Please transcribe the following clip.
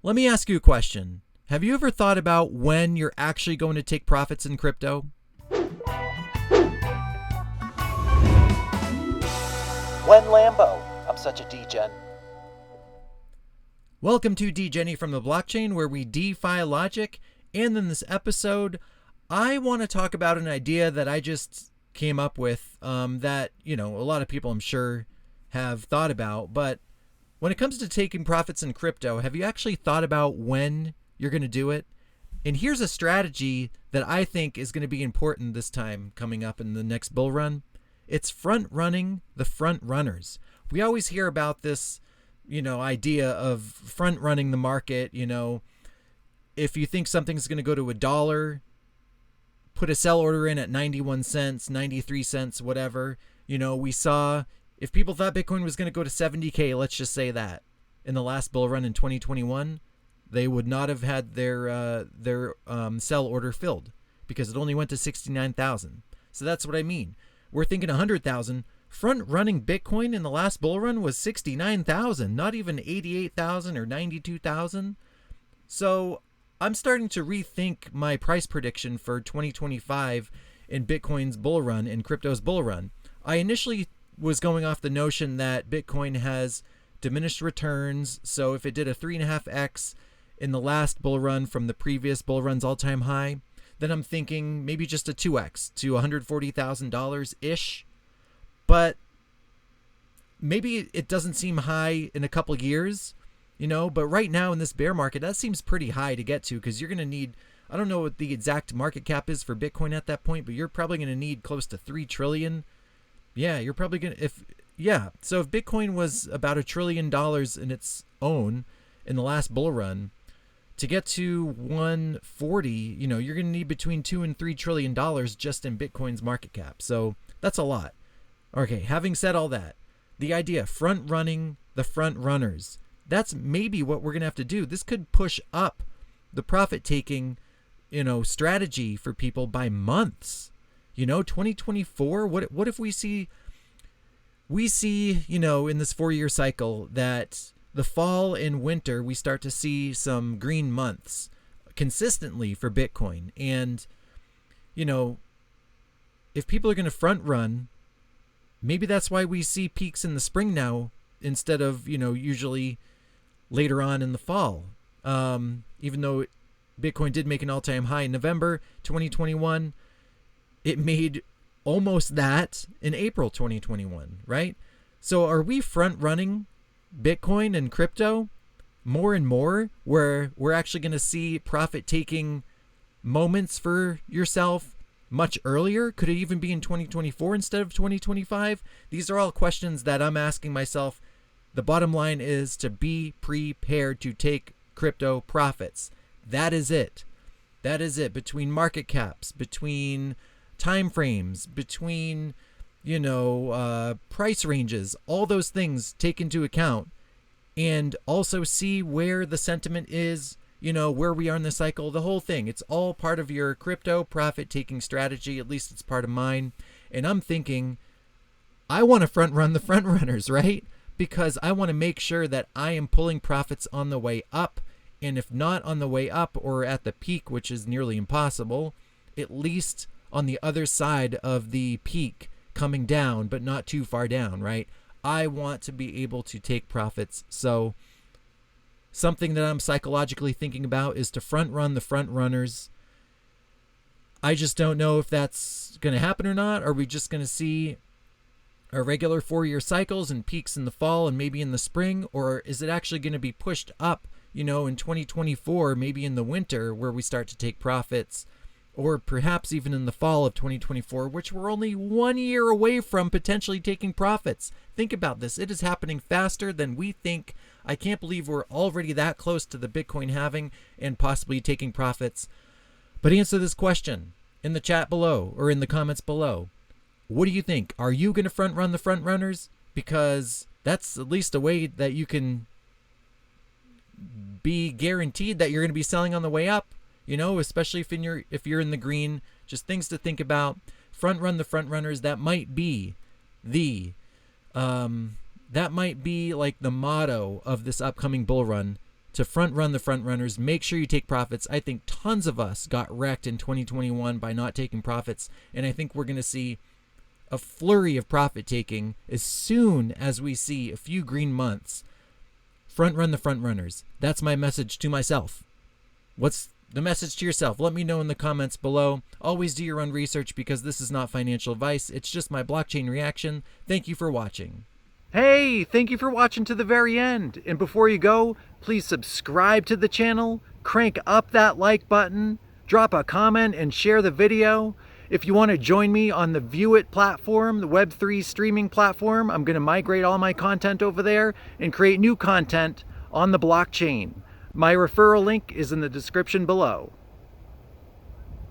Let me ask you a question. Have you ever thought about when you're actually going to take profits in crypto? When Lambo. I'm such a degen. Welcome to Degenny from the blockchain, where we defy logic. And in this episode, I want to talk about an idea that I just came up with that, a lot of people I'm sure have thought about. But when it comes to taking profits in crypto, have you actually thought about when you're going to do it? And here's a strategy that I think is going to be important this time coming up in the next bull run. It's front running the front runners. We always hear about this, idea of front running the market. If you think something's going to go to $1, put a sell order in at 91 cents, 93 cents, whatever. We saw if people thought Bitcoin was going to go to 70K, let's just say that in the last bull run in 2021, they would not have had their sell order filled because it only went to 69,000. So that's what I mean. We're thinking 100,000. Front running Bitcoin in the last bull run was 69,000, not even 88,000 or 92,000. So I'm starting to rethink my price prediction for 2025 in Bitcoin's bull run and crypto's bull run. I initially was going off the notion that Bitcoin has diminished returns. So if it did a 3.5x in the last bull run from the previous bull run's all-time high, then I'm thinking maybe just a 2x to $140,000-ish. But maybe it doesn't seem high in a couple years, but right now in this bear market, that seems pretty high to get to because you're going to need, I don't know what the exact market cap is for Bitcoin at that point, but you're probably going to need close to 3 trillion. Yeah, you're probably going to, so if Bitcoin was about $1 trillion in its own in the last bull run, to get to 140, you're going to need between $2 and $3 trillion just in Bitcoin's market cap. So that's a lot. Okay, having said all that, the idea front running the front runners, that's maybe what we're going to have to do. This could push up the profit taking, strategy for people by months. 2024, what if we see, in this 4-year cycle that the fall and winter, we start to see some green months consistently for Bitcoin. And, if people are going to front run, maybe that's why we see peaks in the spring now instead of, usually later on in the fall. Even though Bitcoin did make an all-time high in November 2021, it made almost that in April 2021, right? So are we front running Bitcoin and crypto more and more where we're actually going to see profit taking moments for yourself much earlier? Could it even be in 2024 instead of 2025? These are all questions that I'm asking myself. The bottom line is to be prepared to take crypto profits. That is it. That is it. Between market caps, between time frames, between, price ranges, all those things take into account, and also see where the sentiment is, where we are in the cycle, the whole thing. It's all part of your crypto profit taking strategy. At least it's part of mine. And I'm thinking I want to front run the front runners, right? Because I want to make sure that I am pulling profits on the way up. And if not on the way up or at the peak, which is nearly impossible, at least on the other side of the peak coming down, but not too far down, right? I want to be able to take profits. So something that I'm psychologically thinking about is to front run the front runners. I just don't know if that's going to happen or not. Are we just going to see our regular 4-year cycles and peaks in the fall and maybe in the spring? Or is it actually going to be pushed up, in 2024, maybe in the winter where we start to take profits? Or perhaps even in the fall of 2024, which we're only 1 year away from potentially taking profits. Think about this. It is happening faster than we think. I can't believe we're already that close to the Bitcoin halving and possibly taking profits. But answer this question in the chat below or in the comments below. What do you think? Are you going to front run the front runners? Because that's at least a way that you can be guaranteed that you're going to be selling on the way up. Especially if you're in the green. Just things to think about. Front run the front runners. That might be like the motto of this upcoming bull run to front run the front runners. Make sure you take profits. I think tons of us got wrecked in 2021 by not taking profits, and I think we're going to see a flurry of profit taking as soon as we see a few green months. Front run the front runners. That's my message to myself. What's the message to yourself? Let me know in the comments below. Always do your own research because this is not financial advice. It's just my blockchain reaction. Thank you for watching. Hey, thank you for watching to the very end. And before you go, please subscribe to the channel, crank up that like button, drop a comment and share the video. If you want to join me on the View It platform, the Web3 streaming platform, I'm going to migrate all my content over there and create new content on the blockchain. My referral link is in the description below.